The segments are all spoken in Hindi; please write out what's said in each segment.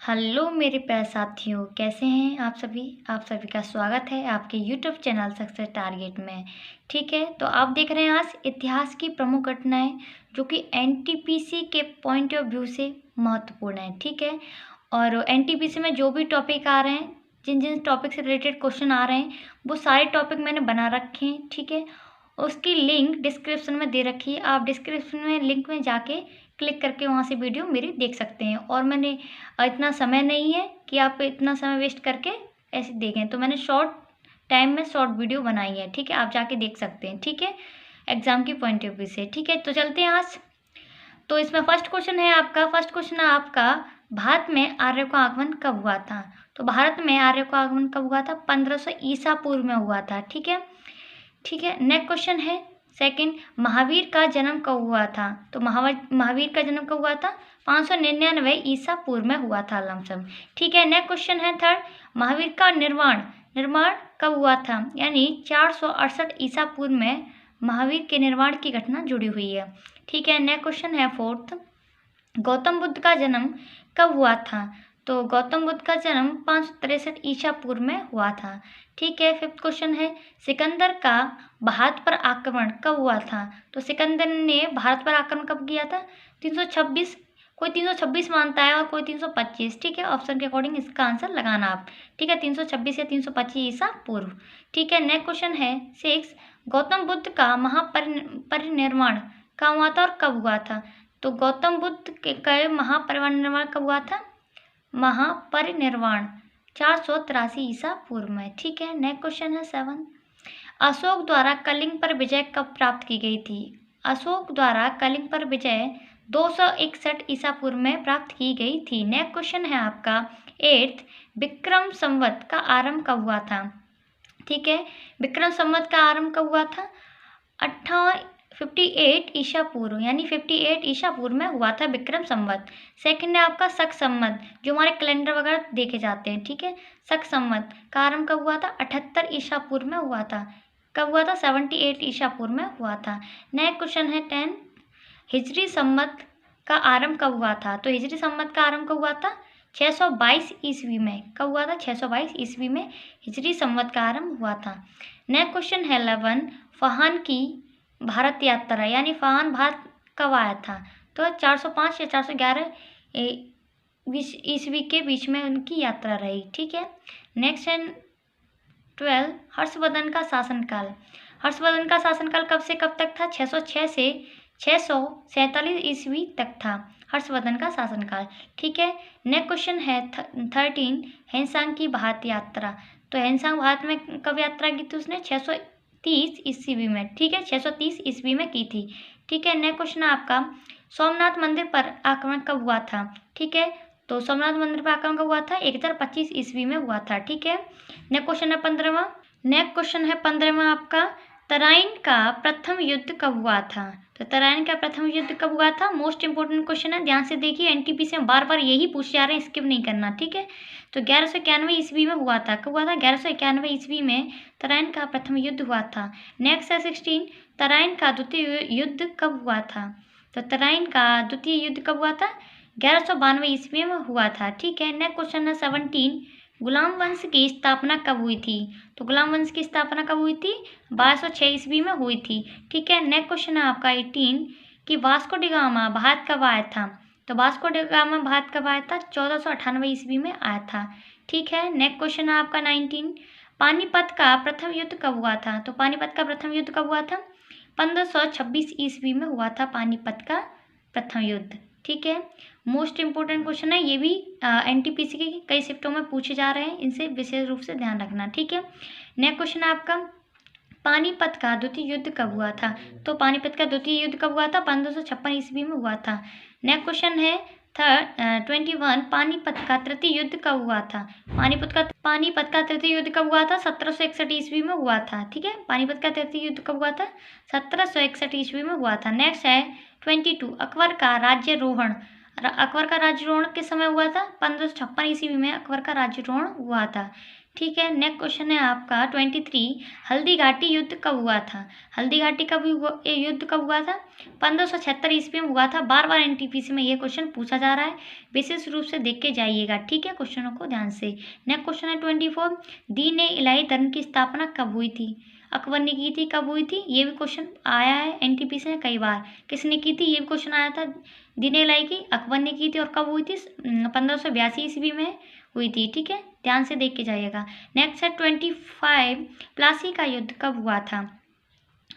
हेलो मेरे प्यारे साथियों, कैसे हैं आप सभी का स्वागत है आपके यूट्यूब चैनल सक्सेस टारगेट में। ठीक है, तो आप देख रहे हैं आज इतिहास की प्रमुख घटनाएं जो कि एनटीपीसी के पॉइंट ऑफ व्यू से महत्वपूर्ण है। ठीक है, और एनटीपीसी में जो भी टॉपिक आ रहे हैं, जिन जिन टॉपिक से रिलेटेड क्वेश्चन आ रहे हैं, वो सारे टॉपिक मैंने बना रखे हैं। ठीक है, उसकी लिंक डिस्क्रिप्शन में दे रखी है, आप डिस्क्रिप्शन में लिंक में जाके क्लिक करके वहाँ से वीडियो मेरी देख सकते हैं। और मैंने इतना समय नहीं है कि आप इतना समय वेस्ट करके ऐसे देखें, तो मैंने शॉर्ट टाइम में शॉर्ट वीडियो बनाई है। ठीक है, आप जाके देख सकते हैं। ठीक है, एग्जाम की पॉइंट ऑफ व्यू से। ठीक है, तो चलते हैं आज। तो इसमें फर्स्ट क्वेश्चन है आपका भारत में आर्यों का आगमन कब हुआ था। तो भारत में आर्यों का आगमन कब हुआ था? 1500 ईसा पूर्व में हुआ था। ठीक है, नेक्स्ट क्वेश्चन है सेकंड, महावीर का जन्म कब हुआ था। तो महावीर का जन्म कब हुआ था? 599 ईसा पूर्व में हुआ था लमसम। ठीक है, नेक्स्ट क्वेश्चन है थर्ड, महावीर का निर्माण कब हुआ था? यानी 468 ईसा पूर्व में महावीर के निर्माण की घटना जुड़ी हुई है। ठीक है, नेक्स्ट क्वेश्चन है फोर्थ, गौतम बुद्ध का जन्म कब हुआ था? तो गौतम बुद्ध का जन्म 563 ईसा पूर्व में हुआ था। ठीक है, फिफ्थ क्वेश्चन है, सिकंदर का भारत पर आक्रमण कब हुआ था? तो सिकंदर ने भारत पर आक्रमण कब किया था? 326, कोई 326 मानता है और कोई 325। ठीक है, ऑप्शन के अकॉर्डिंग इसका आंसर लगाना आप। ठीक है, 326 या 325 ईसा पूर्व। ठीक है, नेक्स्ट क्वेश्चन है सिक्स, गौतम बुद्ध का महापरिनिर्वाण कहाँ हुआ था और कब हुआ था? तो गौतम बुद्ध के महापरिनिर्वाण कब हुआ था? महापरिनिर्वाण 483 ईसा पूर्व में। ठीक है, नेक्स्ट क्वेश्चन है सेवन, अशोक द्वारा कलिंग पर विजय कब प्राप्त की गई थी? अशोक द्वारा कलिंग पर विजय 261 ईसा पूर्व में प्राप्त की गई थी। नेक्स्ट क्वेश्चन है आपका एट्थ, विक्रम संवत का आरंभ कब हुआ था? ठीक है, विक्रम संवत का आरंभ कब हुआ था? 58 ईसा पूर्व, यानी 58 ईसा पूर्व में हुआ था विक्रम संवत। सेकंड है आपका शक संवत, जो हमारे कैलेंडर वगैरह देखे जाते हैं। ठीक है, शक संवत का आरंभ कब हुआ था? 78 ईसा पूर्व में हुआ था। कब हुआ था? 78 ईसा पूर्व में हुआ था। नेक्स्ट क्वेश्चन है 10, हिजरी संवत का आरंभ कब हुआ था? तो हिजरी संवत का आरंभ कब हुआ था? 622 ईस्वी में। कब हुआ था? 622 ईस्वी में हिजरी संवत का आरंभ हुआ था। नेक्स्ट क्वेश्चन है 11, फहान की भारत यात्रा, यानी फहान भारत कब आया था? तो 405 या 411 ईस्वी के बीच में उनकी यात्रा रही। ठीक है, नेक्स्ट है 12, हर्षवर्धन का शासनकाल। हर्षवर्धन का शासनकाल कब से कब तक था? 606 से 647 ईस्वी तक था हर्षवर्धन का शासनकाल। ठीक है, नेक्स्ट क्वेश्चन है 13, हेनसांग की भारत यात्रा। तो हेनसांग भारत में कब यात्रा की थी उसने? 630 ईस्वी में। ठीक है, 630 ईस्वी में की थी। ठीक है, नेक्स्ट क्वेश्चन है आपका, सोमनाथ मंदिर पर आक्रमण कब हुआ था? ठीक है, तो सोमनाथ मंदिर पर आक्रमण कब हुआ था? 1025 ईस्वी में हुआ था। ठीक है, नेक्स्ट क्वेश्चन है 15वां आपका, तराइन का प्रथम युद्ध कब हुआ था? तो तराइन का प्रथम युद्ध कब हुआ था? मोस्ट इंपोर्टेंट क्वेश्चन है, ध्यान से देखिए, एनटीपीसी में बार बार यही पूछ जा रहे हैं, स्किप नहीं करना। ठीक है, तो 1191 ईस्वी में हुआ था। कब हुआ था? 1191 ईस्वी में तराइन का प्रथम युद्ध हुआ था। नेक्स्ट है 16, तराइन का द्वितीय युद्ध कब हुआ था? तो तराइन का द्वितीय युद्ध कब हुआ था? 1192 ईस्वी में हुआ था। ठीक है, नेक्स्ट क्वेश्चन है 17, गुलाम वंश की स्थापना कब हुई थी? तो गुलाम वंश की स्थापना कब हुई थी? 1206 ईस्वी में हुई थी। ठीक है, नेक्स्ट क्वेश्चन है आपका 18, कि वास्को डी गामा भारत कब आया था? तो वास्को डी गामा भारत कब आया था? 1498 ईस्वी में आया था। ठीक है, नेक्स्ट क्वेश्चन है आपका 19, पानीपत का प्रथम युद्ध कब हुआ था? तो पानीपत का प्रथम युद्ध कब हुआ था? 1526 ईस्वी में हुआ था पानीपत का प्रथम युद्ध। ठीक है, मोस्ट इंपोर्टेंट क्वेश्चन है, ये भी एनटीपीसी के कई शिफ्टों में पूछे जा रहे हैं, इनसे विशेष रूप से ध्यान रखना। ठीक है, नेक्स्ट क्वेश्चन है आपका, पानीपत का द्वितीय युद्ध कब हुआ था? तो पानीपत का द्वितीय युद्ध कब हुआ था? 1556 ईस्वी में हुआ था। नेक्स्ट क्वेश्चन है 21, पानीपत का तृतीय युद्ध कब हुआ था? पानीपत का तृतीय युद्ध कब हुआ था? 1761 ईस्वी में हुआ था। ठीक है, पानीपत का तृतीय युद्ध कब हुआ था? 1761 ईस्वी में हुआ था। नेक्स्ट है 22, अकबर का राज्यारोहण अकबर का राज्यारोहण किस समय हुआ था? 1556 ईस्वी में अकबर का राज्यारोहण हुआ था। ठीक है, नेक्स्ट क्वेश्चन है आपका 23, हल्दी घाटी युद्ध कब हुआ था? हल्दी घाटी कब हुआ, ये युद्ध कब हुआ था? 1576 ईस्वी में हुआ था। बार बार एनटीपीसी में ये क्वेश्चन पूछा जा रहा है, विशेष रूप से देख के जाइएगा। ठीक है, क्वेश्चनों को ध्यान से। नेक्स्ट क्वेश्चन है 24, दीन ए इलाही धर्म की स्थापना कब हुई थी? अकबर ने की थी। कब हुई थी? ये भी क्वेश्चन आया है एनटीपीसी में कई बार। किसने की थी? ये भी क्वेश्चन आया था। दीन ए इलाही की अकबर ने की थी। और कब हुई थी? 1582 ईस्वी में हुई थी। ठीक है, ध्यान से देख के जाइएगा। नेक्स्ट है 25, प्लासी का युद्ध कब हुआ था?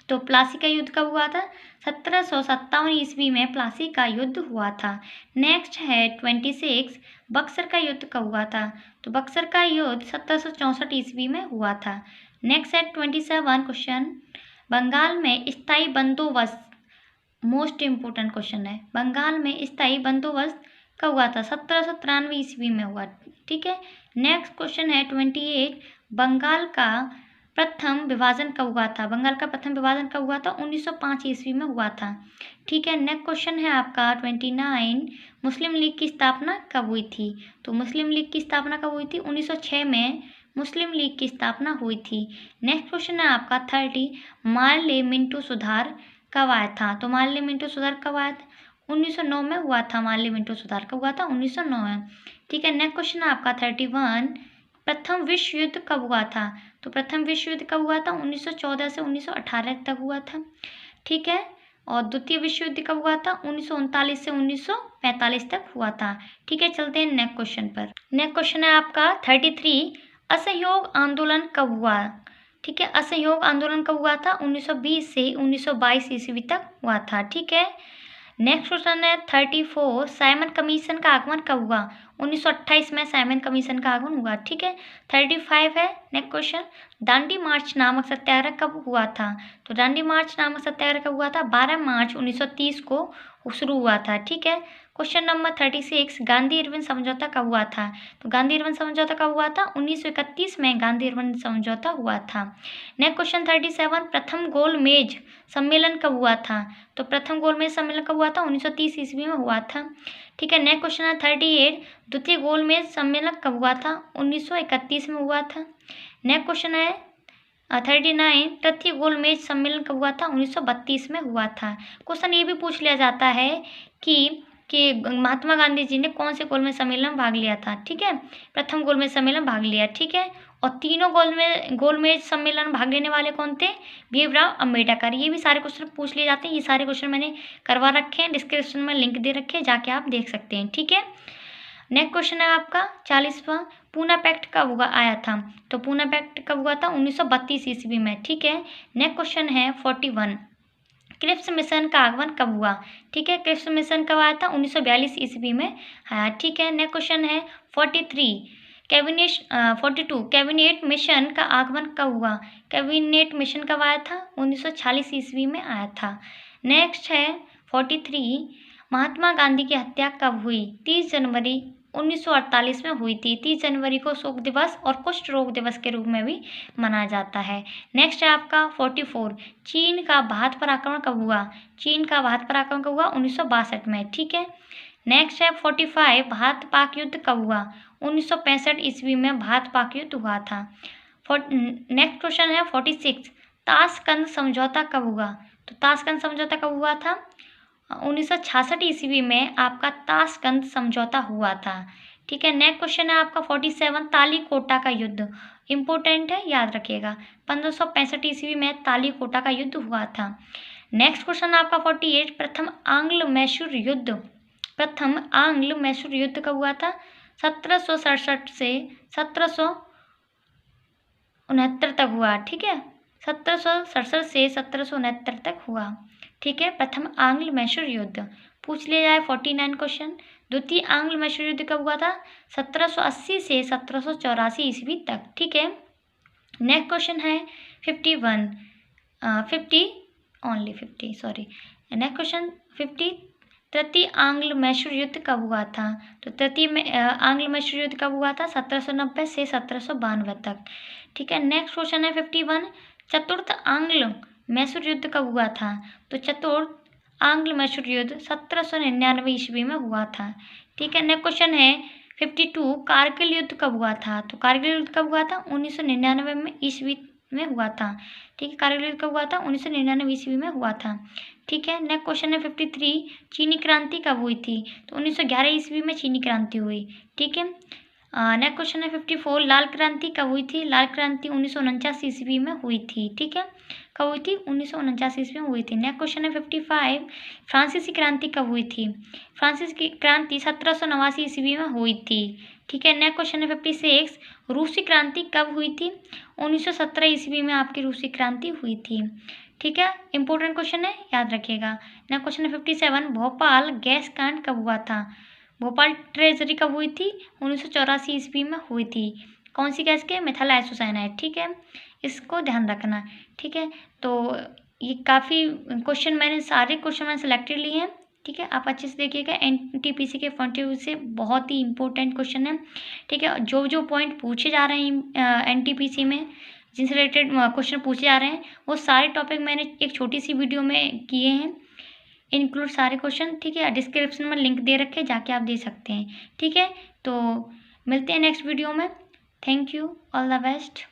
तो प्लासी का युद्ध कब हुआ था? 1757 ईस्वी में प्लासी का युद्ध हुआ था। नेक्स्ट है 26, बक्सर का युद्ध कब हुआ था? तो बक्सर का युद्ध 1764 ईस्वी में हुआ था। नेक्स्ट है 27 क्वेश्चन, बंगाल में स्थायी बंदोबस्त, मोस्ट इम्पोर्टेंट क्वेश्चन है, बंगाल में स्थायी बंदोबस्त कब हुआ था? 1793 ईस्वी में हुआ। ठीक है, नेक्स्ट क्वेश्चन है 28, बंगाल का प्रथम विभाजन कब हुआ था? बंगाल का प्रथम विभाजन कब हुआ था? 1905 ईस्वी में हुआ था। ठीक है, नेक्स्ट क्वेश्चन है आपका 29, मुस्लिम लीग की स्थापना कब हुई थी? तो मुस्लिम लीग की स्थापना कब हुई थी? 1906 में मुस्लिम लीग की स्थापना हुई थी। नेक्स्ट क्वेश्चन है आपका 30, मार्ले मिंटो सुधार कब आया था? तो मार्ले मिंटो सुधार कब आया था? 1909 में हुआ था। मार्ले मिंटो सुधार कब हुआ था? 1909 में। ठीक है, नेक्स्ट क्वेश्चन है आपका 31, प्रथम विश्व युद्ध कब हुआ था? तो प्रथम विश्व युद्ध कब हुआ था? 1914 से 1918 तक हुआ था। ठीक है, और द्वितीय विश्व युद्ध कब हुआ था? 1939 से 1945 तक हुआ था। ठीक है, चलते हैं नेक्स्ट क्वेश्चन पर। नेक्स्ट क्वेश्चन है आपका 33, असहयोग आंदोलन कब हुआ? ठीक है, असहयोग आंदोलन कब हुआ था? 1920 से 1922 ईस्वी तक हुआ था। ठीक है, नेक्स्ट क्वेश्चन है 34, साइमन कमीशन का आगमन कब हुआ? 1928 में साइमन कमीशन का आगमन हुआ। ठीक है, 35 है नेक्स्ट क्वेश्चन, दांडी मार्च नामक सत्याग्रह कब हुआ था? तो दांडी मार्च नामक सत्याग्रह कब हुआ था? 12 मार्च 1930 को शुरू हुआ था। ठीक है, क्वेश्चन नंबर 36, गांधी इरविन समझौता कब हुआ था? तो गांधी इरविन समझौता कब हुआ था? 1931 में गांधी इरविन समझौता हुआ था। नेक्स्ट क्वेश्चन 37, प्रथम गोलमेज सम्मेलन कब हुआ था? तो प्रथम गोलमेज सम्मेलन कब हुआ था? 1930 ईस्वी में हुआ था। ठीक है, नेक्स्ट क्वेश्चन है 38, द्वितीय गोलमेज सम्मेलन कब हुआ था? 1931 में हुआ था। नेक्स्ट क्वेश्चन है 39, तृतीय गोलमेज सम्मेलन कब हुआ था? 1932 में हुआ था। क्वेश्चन ये भी पूछ लिया जाता है कि महात्मा गांधी जी ने कौन से गोलमेज सम्मेलन में भाग लिया था। ठीक है, प्रथम गोलमेज सम्मेलन भाग लिया। ठीक है, और तीनों गोलमेज सम्मेलन में भाग लेने वाले कौन थे? भीमराव अम्बेडकर। ये भी सारे क्वेश्चन पूछ लिए जाते हैं। ये सारे क्वेश्चन मैंने करवा रखे हैं, डिस्क्रिप्शन में लिंक दे रखे हैं, जाके आप देख सकते हैं। ठीक है, नेक्स्ट क्वेश्चन है आपका 40वां, पूना पैक्ट कब हुआ आया था? तो पूना पैक्ट कब हुआ था? 1932 ईस्वी में। ठीक है, नेक्स्ट क्वेश्चन है 41, क्रिप्स मिशन का आगमन कब हुआ? ठीक है, क्रिप्स मिशन कब आया था? 1942 ईस्वी में आया। ठीक है, नेक्स्ट क्वेश्चन है 43, 42, कैबिनेट मिशन का आगमन कब हुआ? कैबिनेट मिशन कब आया था? 1946 ईस्वी में आया था। नेक्स्ट है 43, महात्मा गांधी की हत्या कब हुई? 30 जनवरी 1948 में हुई थी। 30 जनवरी को शोक दिवस और कुष्ठ रोग दिवस के रूप में भी मनाया जाता है। नेक्स्ट है आपका 44, चीन का भारत पर आक्रमण कब हुआ? चीन का भारत पर आक्रमण कब हुआ? 1962 में। ठीक है, नेक्स्ट है 45, भारत पाक युद्ध कब हुआ? 1965 ईस्वी में भारत पाक युद्ध हुआ था। नेक्स्ट क्वेश्चन है 46, ताशकंद समझौता कब हुआ? तो ताशकंद समझौता कब हुआ था? 1966 ईस्वी में आपका ताशकंद समझौता हुआ था। ठीक है, नेक्स्ट क्वेश्चन है आपका 47, तालीकोटा का युद्ध, इंपॉर्टेंट है, याद रखिएगा। 1565 ईस्वी में तालीकोटा का युद्ध हुआ था। नेक्स्ट क्वेश्चन आपका 48, प्रथम आंग्ल मैसूर युद्ध, प्रथम आंग्ल मैसूर युद्ध कब हुआ था? 1767 से 1769 तक हुआ। ठीक है, 1767 से 1769 तक हुआ। ठीक है, प्रथम आंग्ल मैसूर युद्ध पूछ लिया जाए। 49 क्वेश्चन, द्वितीय आंग्ल मैसूर युद्ध कब हुआ था? 1780 से 1784 ईस्वी तक। ठीक है, नेक्स्ट क्वेश्चन है 51, 50 ओनली 50 सॉरी। नेक्स्ट क्वेश्चन 50, तृतीय आंग्ल मैसूर युद्ध कब हुआ था? तो तृतीय आंग्ल मैसूर युद्ध कब हुआ था? 1790 से 1792 तक। ठीक है, नेक्स्ट क्वेश्चन है 51, चतुर्थ आंग्ल मैसूर युद्ध कब हुआ था? तो चतुर्थ आंग्ल मैसूर युद्ध 1799 ईस्वी में हुआ था। ठीक है, नेक्स्ट क्वेश्चन है 52 कारगिल युद्ध कब हुआ था? तो कारगिल युद्ध कब हुआ था? 1999 में ईस्वी में हुआ था। ठीक है, कारगिल युद्ध कब हुआ था? 1999 ईस्वी में हुआ था। ठीक है, नेक्स्ट क्वेश्चन है 53 चीनी क्रांति कब हुई थी? तो 1911 ईस्वी में चीनी क्रांति हुई। ठीक है, नेक्स्ट क्वेश्चन है 54 लाल क्रांति कब हुई थी? लाल क्रांति 1949 ईस्वी में हुई थी। ठीक है, कब हुई थी? 1949 ईस्वी में हुई थी। नेक्स्ट क्वेश्चन है 55 फ्रांसीसी क्रांति कब हुई थी? फ्रांसीसी की क्रांति 1789 ईस्वी में हुई थी। ठीक है, नेक्स्ट क्वेश्चन है 56 रूसी क्रांति कब हुई थी? 1917 ईस्वी में आपकी रूसी क्रांति हुई थी। ठीक है, इंपॉर्टेंट क्वेश्चन है, याद रखिएगा। नेक्स्ट क्वेश्चन है 57 भोपाल गैस कांड कब हुआ था? भोपाल ट्रेजरी कब हुई थी? 1984 ईस्वी में हुई थी। कौन सी गैस के? Methyl isocyanide. ठीक है, इसको ध्यान रखना। ठीक है, तो ये काफ़ी क्वेश्चन सारे क्वेश्चन मैंने सेलेक्टेड लिए हैं। ठीक है, आप अच्छे से देखिएगा, एनटीपीसी के पॉइंट ऑफ व्यू से बहुत ही इंपॉर्टेंट क्वेश्चन है। ठीक है, जो जो पॉइंट पूछे जा रहे हैं एनटीपीसी में, जिनसे रिलेटेड क्वेश्चन पूछे जा रहे हैं, वो सारे टॉपिक मैंने एक छोटी सी वीडियो में किए हैं, इंक्लूड सारे क्वेश्चन। ठीक है, डिस्क्रिप्शन में लिंक दे रखे, जाके आप दे सकते हैं। ठीक है, तो मिलते हैं नेक्स्ट वीडियो में। Thank you, all the best.